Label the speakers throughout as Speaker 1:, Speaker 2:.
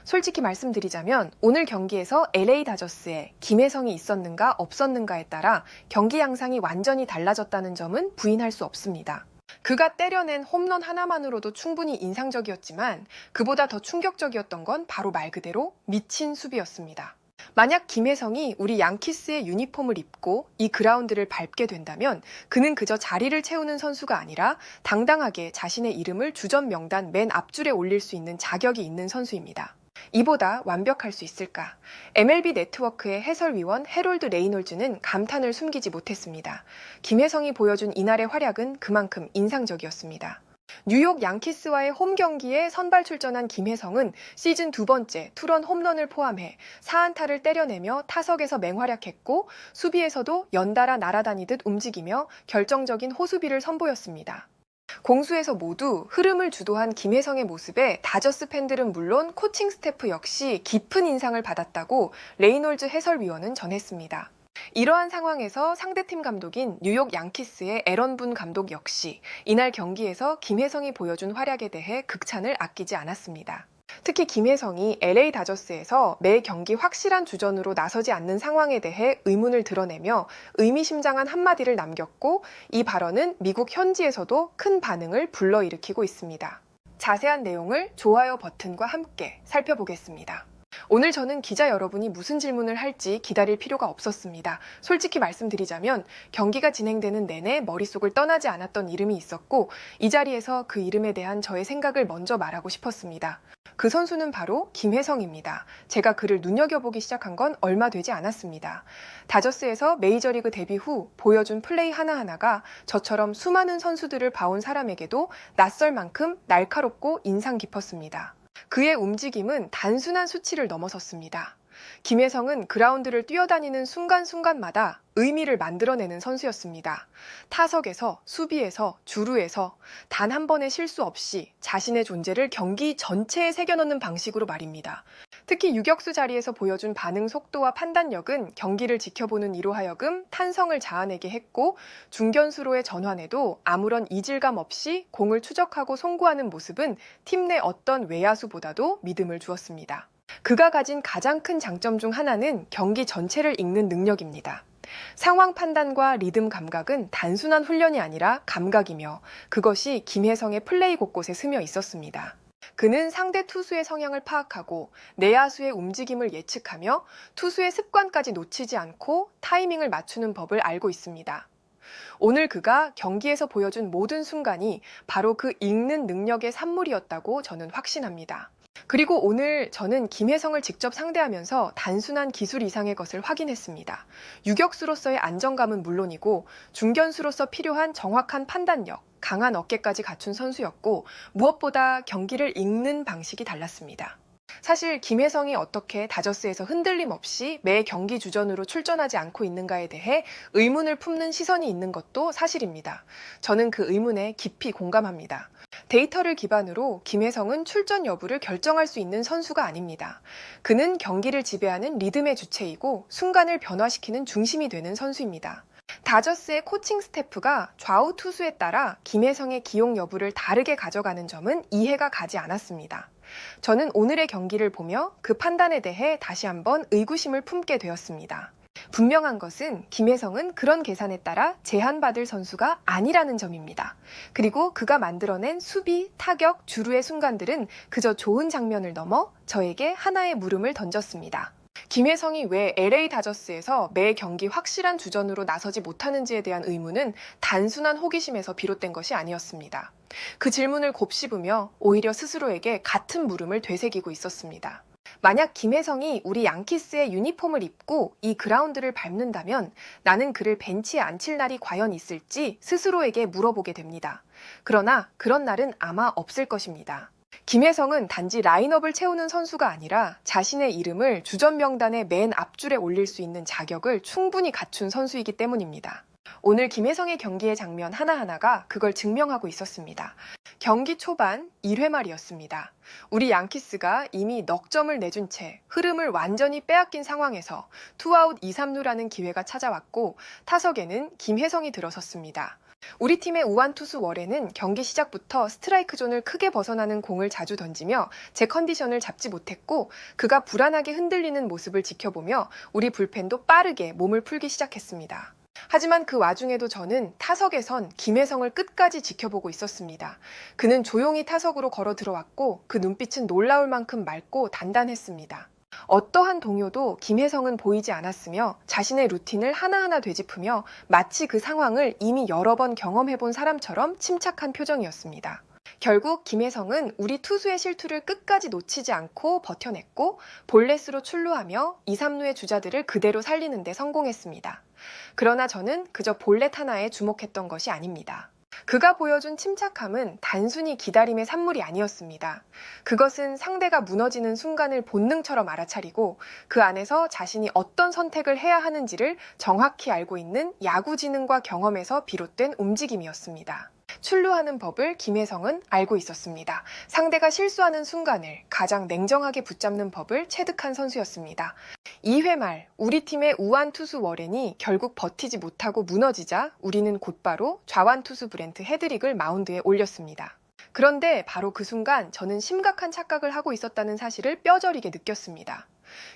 Speaker 1: 솔직히 말씀드리자면 오늘 경기에서 LA 다저스에 김혜성이 있었는가 없었는가에 따라 경기 양상이 완전히 달라졌다는 점은 부인할 수 없습니다. 그가 때려낸 홈런 하나만으로도 충분히 인상적이었지만 그보다 더 충격적이었던 건 바로 말 그대로 미친 수비였습니다. 만약 김혜성이 우리 양키스의 유니폼을 입고 이 그라운드를 밟게 된다면 그는 그저 자리를 채우는 선수가 아니라 당당하게 자신의 이름을 주전 명단 맨 앞줄에 올릴 수 있는 자격이 있는 선수입니다. 이보다 완벽할 수 있을까? MLB 네트워크의 해설위원 해롤드 레이놀즈는 감탄을 숨기지 못했습니다. 김혜성이 보여준 이날의 활약은 그만큼 인상적이었습니다. 뉴욕 양키스와의 홈 경기에 선발 출전한 김혜성은 시즌 두 번째 투런 홈런을 포함해 4안타를 때려내며 타석에서 맹활약했고 수비에서도 연달아 날아다니듯 움직이며 결정적인 호수비를 선보였습니다. 공수에서 모두 흐름을 주도한 김혜성의 모습에 다저스 팬들은 물론 코칭 스태프 역시 깊은 인상을 받았다고 레이놀즈 해설위원은 전했습니다. 이러한 상황에서 상대팀 감독인 뉴욕 양키스의 에런 분 감독 역시 이날 경기에서 김혜성이 보여준 활약에 대해 극찬을 아끼지 않았습니다. 특히 김혜성이 LA 다저스에서 매 경기 확실한 주전으로 나서지 않는 상황에 대해 의문을 드러내며 의미심장한 한마디를 남겼고 이 발언은 미국 현지에서도 큰 반응을 불러일으키고 있습니다. 자세한 내용을 좋아요 버튼과 함께 살펴보겠습니다. 오늘 저는 기자 여러분이 무슨 질문을 할지 기다릴 필요가 없었습니다. 솔직히 말씀드리자면 경기가 진행되는 내내 머릿속을 떠나지 않았던 이름이 있었고 이 자리에서 그 이름에 대한 저의 생각을 먼저 말하고 싶었습니다. 그 선수는 바로 김혜성입니다. 제가 그를 눈여겨보기 시작한 건 얼마 되지 않았습니다. 다저스에서 메이저리그 데뷔 후 보여준 플레이 하나하나가 저처럼 수많은 선수들을 봐온 사람에게도 낯설 만큼 날카롭고 인상 깊었습니다. 그의 움직임은 단순한 수치를 넘어섰습니다. 김혜성은 그라운드를 뛰어다니는 순간순간마다 의미를 만들어내는 선수였습니다. 타석에서, 수비에서, 주루에서 단 한 번의 실수 없이 자신의 존재를 경기 전체에 새겨넣는 방식으로 말입니다. 특히 유격수 자리에서 보여준 반응 속도와 판단력은 경기를 지켜보는 이로 하여금 탄성을 자아내게 했고 중견수로의 전환에도 아무런 이질감 없이 공을 추적하고 송구하는 모습은 팀 내 어떤 외야수보다도 믿음을 주었습니다. 그가 가진 가장 큰 장점 중 하나는 경기 전체를 읽는 능력입니다. 상황 판단과 리듬 감각은 단순한 훈련이 아니라 감각이며 그것이 김혜성의 플레이 곳곳에 스며 있었습니다. 그는 상대 투수의 성향을 파악하고 내야수의 움직임을 예측하며 투수의 습관까지 놓치지 않고 타이밍을 맞추는 법을 알고 있습니다. 오늘 그가 경기에서 보여준 모든 순간이 바로 그 읽는 능력의 산물이었다고 저는 확신합니다. 그리고 오늘 저는 김혜성을 직접 상대하면서 단순한 기술 이상의 것을 확인했습니다. 유격수로서의 안정감은 물론이고 중견수로서 필요한 정확한 판단력, 강한 어깨까지 갖춘 선수였고 무엇보다 경기를 읽는 방식이 달랐습니다. 사실 김혜성이 어떻게 다저스에서 흔들림 없이 매 경기 주전으로 출전하지 않고 있는가에 대해 의문을 품는 시선이 있는 것도 사실입니다. 저는 그 의문에 깊이 공감합니다. 데이터를 기반으로 김혜성은 출전 여부를 결정할 수 있는 선수가 아닙니다. 그는 경기를 지배하는 리듬의 주체이고 순간을 변화시키는 중심이 되는 선수입니다. 다저스의 코칭 스태프가 좌우 투수에 따라 김혜성의 기용 여부를 다르게 가져가는 점은 이해가 가지 않았습니다. 저는 오늘의 경기를 보며 그 판단에 대해 다시 한번 의구심을 품게 되었습니다. 분명한 것은 김혜성은 그런 계산에 따라 제한받을 선수가 아니라는 점입니다. 그리고 그가 만들어낸 수비, 타격, 주루의 순간들은 그저 좋은 장면을 넘어 저에게 하나의 물음을 던졌습니다. 김혜성이 왜 LA 다저스에서 매 경기 확실한 주전으로 나서지 못하는지에 대한 의문은 단순한 호기심에서 비롯된 것이 아니었습니다. 그 질문을 곱씹으며 오히려 스스로에게 같은 물음을 되새기고 있었습니다. 만약 김혜성이 우리 양키스의 유니폼을 입고 이 그라운드를 밟는다면 나는 그를 벤치에 앉힐 날이 과연 있을지 스스로에게 물어보게 됩니다. 그러나 그런 날은 아마 없을 것입니다. 김혜성은 단지 라인업을 채우는 선수가 아니라 자신의 이름을 주전 명단의 맨 앞줄에 올릴 수 있는 자격을 충분히 갖춘 선수이기 때문입니다. 오늘 김혜성의 경기의 장면 하나하나가 그걸 증명하고 있었습니다. 경기 초반 1회 말이었습니다. 우리 양키스가 이미 넉 점을 내준 채 흐름을 완전히 빼앗긴 상황에서 투아웃 2, 3루라는 기회가 찾아왔고 타석에는 김혜성이 들어섰습니다. 우리 팀의 우완 투수 월에는 경기 시작부터 스트라이크 존을 크게 벗어나는 공을 자주 던지며 제 컨디션을 잡지 못했고 그가 불안하게 흔들리는 모습을 지켜보며 우리 불펜도 빠르게 몸을 풀기 시작했습니다. 하지만 그 와중에도 저는 타석에선 김혜성을 끝까지 지켜보고 있었습니다. 그는 조용히 타석으로 걸어 들어왔고 그 눈빛은 놀라울 만큼 맑고 단단했습니다. 어떠한 동요도 김혜성은 보이지 않았으며 자신의 루틴을 하나하나 되짚으며 마치 그 상황을 이미 여러 번 경험해본 사람처럼 침착한 표정이었습니다. 결국 김혜성은 우리 투수의 실투를 끝까지 놓치지 않고 버텨냈고 볼넷으로 출루하며 2, 3루의 주자들을 그대로 살리는 데 성공했습니다. 그러나 저는 그저 볼넷 하나에 주목했던 것이 아닙니다. 그가 보여준 침착함은 단순히 기다림의 산물이 아니었습니다. 그것은 상대가 무너지는 순간을 본능처럼 알아차리고 그 안에서 자신이 어떤 선택을 해야 하는지를 정확히 알고 있는 야구 지능과 경험에서 비롯된 움직임이었습니다. 출루하는 법을 김혜성은 알고 있었습니다. 상대가 실수하는 순간을 가장 냉정하게 붙잡는 법을 체득한 선수였습니다. 2회 말 우리 팀의 우완 투수 워렌이 결국 버티지 못하고 무너지자 우리는 곧바로 좌완 투수 브렌트 헤드릭을 마운드에 올렸습니다. 그런데 바로 그 순간 저는 심각한 착각을 하고 있었다는 사실을 뼈저리게 느꼈습니다.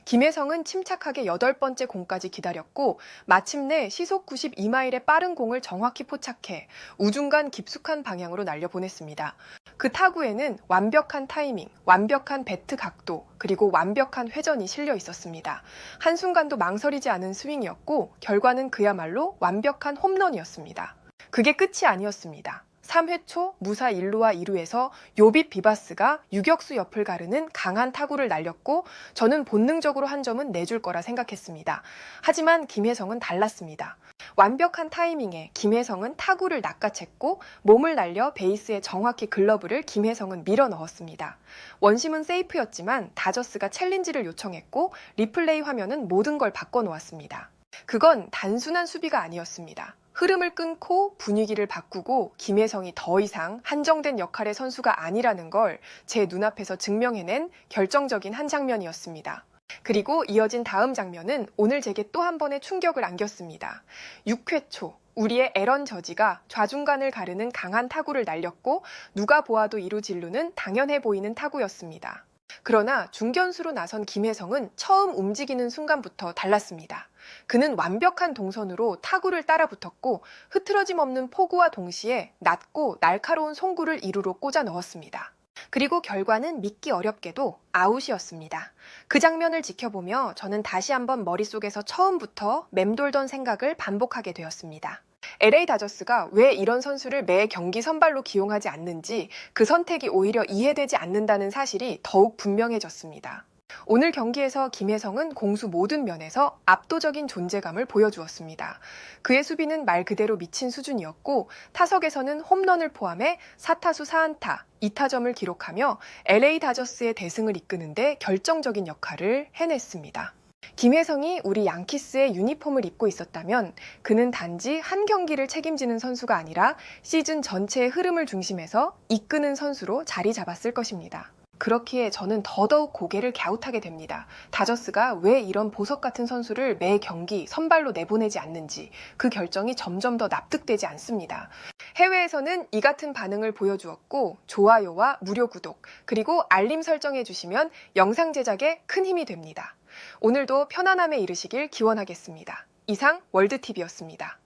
Speaker 1: 김혜성은 침착하게 8번째 공까지 기다렸고 마침내 시속 92마일의 빠른 공을 정확히 포착해 우중간 깊숙한 방향으로 날려보냈습니다. 그 타구에는 완벽한 타이밍, 완벽한 배트 각도, 그리고 완벽한 회전이 실려 있었습니다. 한순간도 망설이지 않은 스윙이었고 결과는 그야말로 완벽한 홈런이었습니다. 그게 끝이 아니었습니다. 3회 초 무사 1루와 2루에서 요빗 비바스가 유격수 옆을 가르는 강한 타구를 날렸고 저는 본능적으로 한 점은 내줄 거라 생각했습니다. 하지만 김혜성은 달랐습니다. 완벽한 타이밍에 김혜성은 타구를 낚아챘고 몸을 날려 베이스에 정확히 글러브를 김혜성은 밀어 넣었습니다. 원심은 세이프였지만 다저스가 챌린지를 요청했고 리플레이 화면은 모든 걸 바꿔놓았습니다. 그건 단순한 수비가 아니었습니다. 흐름을 끊고 분위기를 바꾸고 김혜성이 더 이상 한정된 역할의 선수가 아니라는 걸 제 눈앞에서 증명해낸 결정적인 한 장면이었습니다. 그리고 이어진 다음 장면은 오늘 제게 또 한 번의 충격을 안겼습니다. 6회 초 우리의 에런 저지가 좌중간을 가르는 강한 타구를 날렸고 누가 보아도 이루 진루는 당연해 보이는 타구였습니다. 그러나 중견수로 나선 김혜성은 처음 움직이는 순간부터 달랐습니다. 그는 완벽한 동선으로 타구를 따라붙었고 흐트러짐 없는 포구와 동시에 낮고 날카로운 송구를 2루로 꽂아 넣었습니다. 그리고 결과는 믿기 어렵게도 아웃이었습니다. 그 장면을 지켜보며 저는 다시 한번 머릿속에서 처음부터 맴돌던 생각을 반복하게 되었습니다. LA 다저스가 왜 이런 선수를 매 경기 선발로 기용하지 않는지 그 선택이 오히려 이해되지 않는다는 사실이 더욱 분명해졌습니다. 오늘 경기에서 김혜성은 공수 모든 면에서 압도적인 존재감을 보여주었습니다. 그의 수비는 말 그대로 미친 수준이었고 타석에서는 홈런을 포함해 4타수 4안타, 2타점을 기록하며 LA 다저스의 대승을 이끄는데 결정적인 역할을 해냈습니다. 김혜성이 우리 양키스의 유니폼을 입고 있었다면 그는 단지 한 경기를 책임지는 선수가 아니라 시즌 전체의 흐름을 중심에서 이끄는 선수로 자리 잡았을 것입니다. 그렇기에 저는 더더욱 고개를 갸웃하게 됩니다. 다저스가 왜 이런 보석 같은 선수를 매 경기 선발로 내보내지 않는지 그 결정이 점점 더 납득되지 않습니다. 해외에서는 이 같은 반응을 보여주었고 좋아요와 무료 구독 그리고 알림 설정해 주시면 영상 제작에 큰 힘이 됩니다. 오늘도 편안함에 이르시길 기원하겠습니다. 이상 월드TV였습니다.